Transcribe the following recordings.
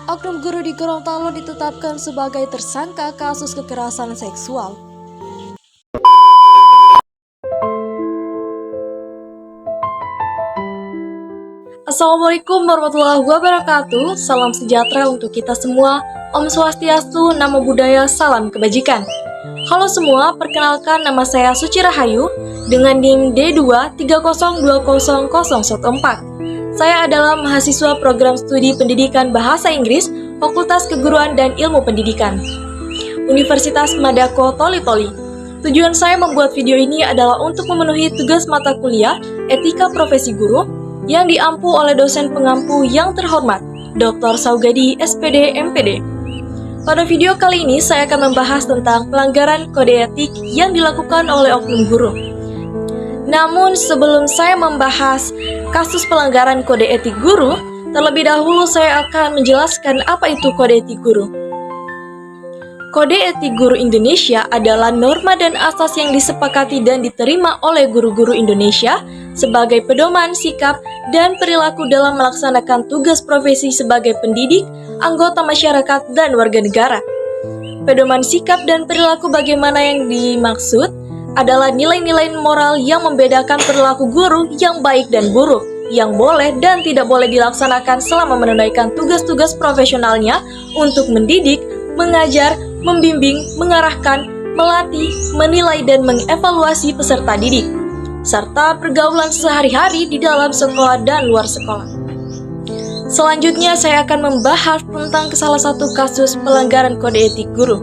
Oknum guru di Gorontalo ditetapkan sebagai tersangka kasus kekerasan seksual. Assalamualaikum warahmatullahi wabarakatuh. Salam sejahtera untuk kita semua. Om Swastiastu, Namo Buddhaya, salam kebajikan. Halo semua, perkenalkan nama saya Suci Rahayu dengan NIM D230200014. Saya adalah mahasiswa program studi pendidikan bahasa Inggris, Fakultas Keguruan dan Ilmu Pendidikan, Universitas Madako Toli-Toli. Tujuan saya membuat video ini adalah untuk memenuhi tugas mata kuliah Etika Profesi Guru yang diampu oleh dosen pengampu yang terhormat, Dr. Saugadi, SPD, MPD. Pada video kali ini, saya akan membahas tentang pelanggaran kode etik yang dilakukan oleh oknum guru. Namun, sebelum saya membahas kasus pelanggaran kode etik guru, terlebih dahulu saya akan menjelaskan apa itu kode etik guru. Kode etik guru Indonesia adalah norma dan asas yang disepakati dan diterima oleh guru-guru Indonesia sebagai pedoman sikap dan perilaku dalam melaksanakan tugas profesi sebagai pendidik, anggota masyarakat, dan warga negara. Pedoman sikap dan perilaku bagaimana yang dimaksud adalah nilai-nilai moral yang membedakan perilaku guru yang baik dan buruk, yang boleh dan tidak boleh dilaksanakan selama menunaikan tugas-tugas profesionalnya untuk mendidik, mengajar, membimbing, mengarahkan, melatih, menilai, dan mengevaluasi peserta didik, serta pergaulan sehari-hari di dalam sekolah dan luar sekolah. Selanjutnya, saya akan membahas tentang salah satu kasus pelanggaran kode etik guru.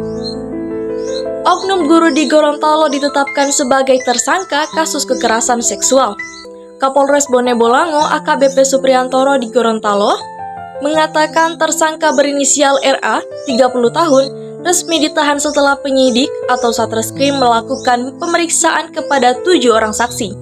Oknum guru di Gorontalo ditetapkan sebagai tersangka kasus kekerasan seksual. Kapolres Bone Bolango AKBP Supriyantoro di Gorontalo mengatakan tersangka berinisial RA, 30 tahun, resmi ditahan setelah penyidik atau Satreskrim melakukan pemeriksaan kepada 7 orang saksi.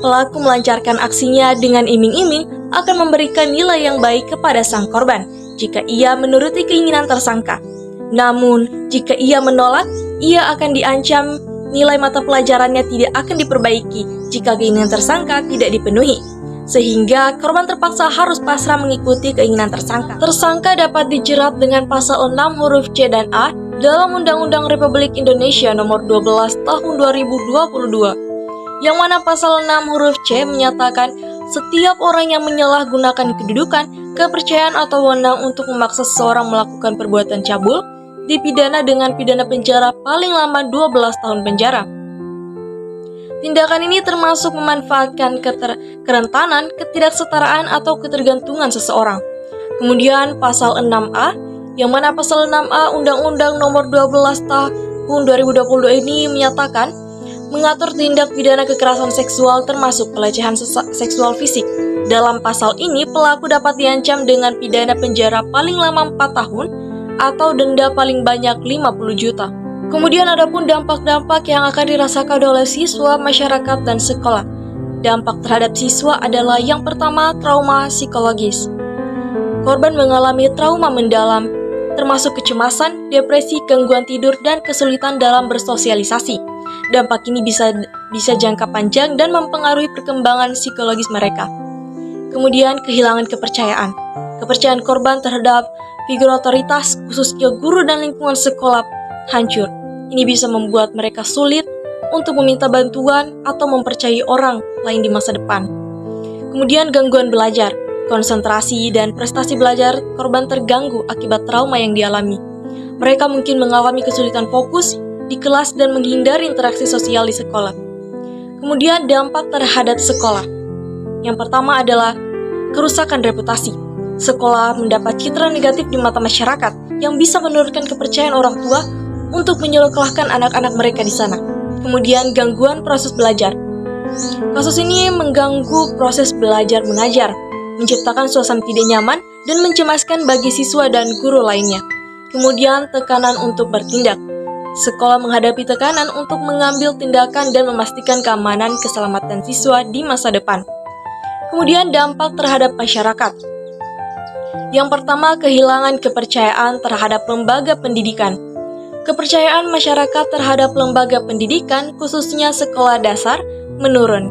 Pelaku melancarkan aksinya dengan iming-iming akan memberikan nilai yang baik kepada sang korban jika ia menuruti keinginan tersangka. Namun, jika ia menolak, ia akan diancam nilai mata pelajarannya tidak akan diperbaiki jika keinginan tersangka tidak dipenuhi, sehingga korban terpaksa harus pasrah mengikuti keinginan tersangka. Tersangka dapat dijerat dengan pasal 6 huruf C dan A dalam Undang-Undang Republik Indonesia Nomor 12 Tahun 2022, yang mana pasal 6 huruf C menyatakan setiap orang yang menyalahgunakan kedudukan, kepercayaan atau wewenang untuk memaksa seseorang melakukan perbuatan cabul dipidana dengan pidana penjara paling lama 12 tahun penjara. Tindakan ini termasuk memanfaatkan kerentanan, ketidaksetaraan, atau ketergantungan seseorang. Kemudian pasal 6A, yang mana pasal 6A Undang-Undang Nomor 12 Tahun 2022 ini menyatakan mengatur tindak pidana kekerasan seksual termasuk pelecehan seksual fisik. Dalam pasal ini, pelaku dapat diancam dengan pidana penjara paling lama 4 tahun atau denda paling banyak 50 juta. Kemudian ada pun dampak-dampak yang akan dirasakan oleh siswa, masyarakat, dan sekolah. Dampak terhadap siswa adalah yang pertama, trauma psikologis. Korban mengalami trauma mendalam, termasuk kecemasan, depresi, gangguan tidur, dan kesulitan dalam bersosialisasi. Dampak ini bisa jangka panjang dan mempengaruhi perkembangan psikologis mereka. Kemudian kehilangan kepercayaan. Kepercayaan korban terhadap figur otoritas, khususnya guru dan lingkungan sekolah, hancur. Ini bisa membuat mereka sulit untuk meminta bantuan atau mempercayai orang lain di masa depan. Kemudian gangguan belajar, konsentrasi dan prestasi belajar korban terganggu akibat trauma yang dialami. Mereka mungkin mengalami kesulitan fokus di kelas dan menghindari interaksi sosial di sekolah. Kemudian dampak terhadap sekolah. Yang pertama adalah kerusakan reputasi. Sekolah mendapat citra negatif di mata masyarakat yang bisa menurunkan kepercayaan orang tua untuk menyekolahkan anak-anak mereka di sana. Kemudian gangguan proses belajar. Kasus ini mengganggu proses belajar mengajar, menciptakan suasana tidak nyaman dan mencemaskan bagi siswa dan guru lainnya. Kemudian tekanan untuk bertindak. Sekolah menghadapi tekanan untuk mengambil tindakan dan memastikan keamanan keselamatan siswa di masa depan. Kemudian dampak terhadap masyarakat. Yang pertama, kehilangan kepercayaan terhadap lembaga pendidikan. Kepercayaan masyarakat terhadap lembaga pendidikan, khususnya sekolah dasar, menurun.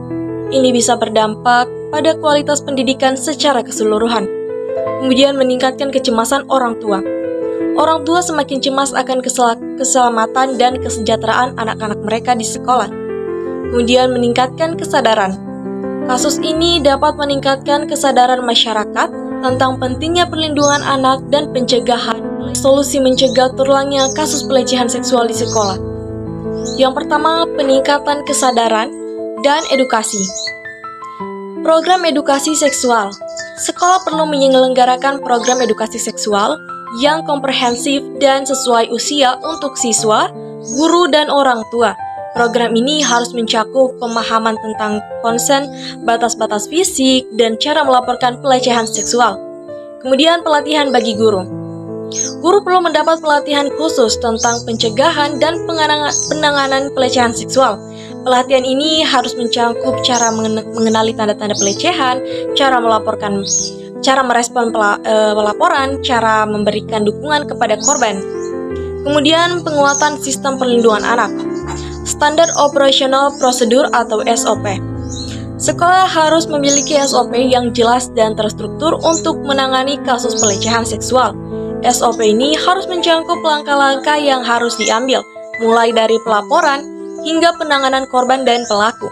Ini bisa berdampak pada kualitas pendidikan secara keseluruhan. Kemudian meningkatkan kecemasan orang tua. Orang tua semakin cemas akan keselamatan dan kesejahteraan anak-anak mereka di sekolah. Kemudian meningkatkan kesadaran. Kasus ini dapat meningkatkan kesadaran masyarakat tentang pentingnya perlindungan anak dan pencegahan. Solusi mencegah terulangnya kasus pelecehan seksual di sekolah. Yang pertama, peningkatan kesadaran dan edukasi. Program edukasi seksual. Sekolah perlu menyelenggarakan program edukasi seksual yang komprehensif dan sesuai usia untuk siswa, guru, dan orang tua. Program ini harus mencakup pemahaman tentang konsen, batas-batas fisik, dan cara melaporkan pelecehan seksual. Kemudian pelatihan bagi guru. Guru perlu mendapat pelatihan khusus tentang pencegahan dan penanganan pelecehan seksual. Pelatihan ini harus mencakup cara mengenali tanda-tanda pelecehan, cara melaporkan, cara merespon pelaporan, cara memberikan dukungan kepada korban. Kemudian penguatan sistem perlindungan anak. Standar Operational Prosedur atau SOP. Sekolah harus memiliki SOP yang jelas dan terstruktur untuk menangani kasus pelecehan seksual. SOP ini harus mencakup langkah-langkah yang harus diambil, mulai dari pelaporan hingga penanganan korban dan pelaku.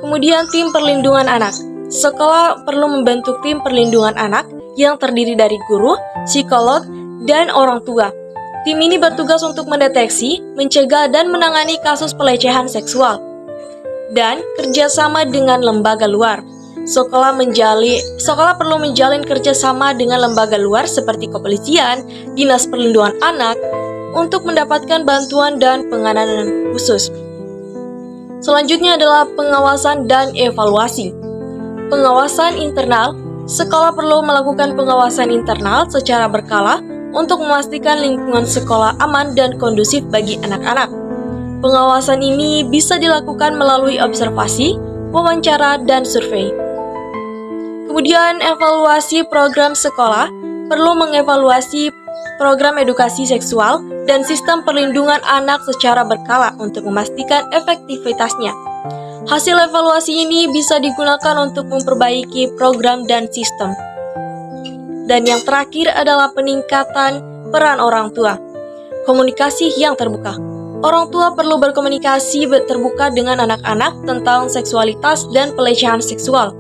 Kemudian tim perlindungan anak. Sekolah perlu membentuk tim perlindungan anak yang terdiri dari guru, psikolog, dan orang tua. Tim ini bertugas untuk mendeteksi, mencegah, dan menangani kasus pelecehan seksual. Dan kerjasama dengan lembaga luar. Sekolah perlu menjalin kerjasama dengan lembaga luar seperti kepolisian, dinas perlindungan anak, untuk mendapatkan bantuan dan penanganan khusus. Selanjutnya adalah pengawasan dan evaluasi. Pengawasan internal. Sekolah perlu melakukan pengawasan internal secara berkala untuk memastikan lingkungan sekolah aman dan kondusif bagi anak-anak. Pengawasan ini bisa dilakukan melalui observasi, wawancara, dan survei. Kemudian evaluasi program sekolah perlu mengevaluasi program edukasi seksual dan sistem perlindungan anak secara berkala untuk memastikan efektivitasnya. Hasil evaluasi ini bisa digunakan untuk memperbaiki program dan sistem. Dan yang terakhir adalah peningkatan peran orang tua. Komunikasi yang terbuka. Orang tua perlu berkomunikasi terbuka dengan anak-anak tentang seksualitas dan pelecehan seksual.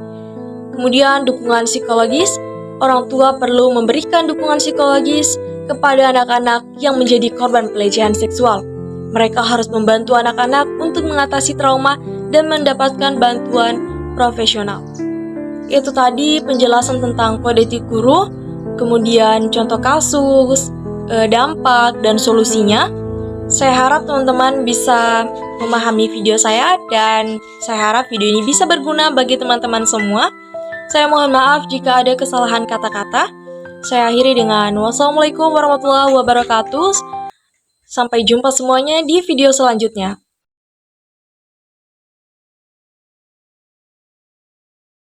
Kemudian dukungan psikologis. Orang tua perlu memberikan dukungan psikologis kepada anak-anak yang menjadi korban pelecehan seksual. Mereka harus membantu anak-anak untuk mengatasi trauma dan mendapatkan bantuan profesional. Itu tadi penjelasan tentang kode etik guru, kemudian contoh kasus, dampak, dan solusinya. Saya harap teman-teman bisa memahami video saya dan saya harap video ini bisa berguna bagi teman-teman semua. Saya mohon maaf jika ada kesalahan kata-kata. Saya akhiri dengan wassalamualaikum warahmatullahi wabarakatuh. Sampai jumpa semuanya di video selanjutnya.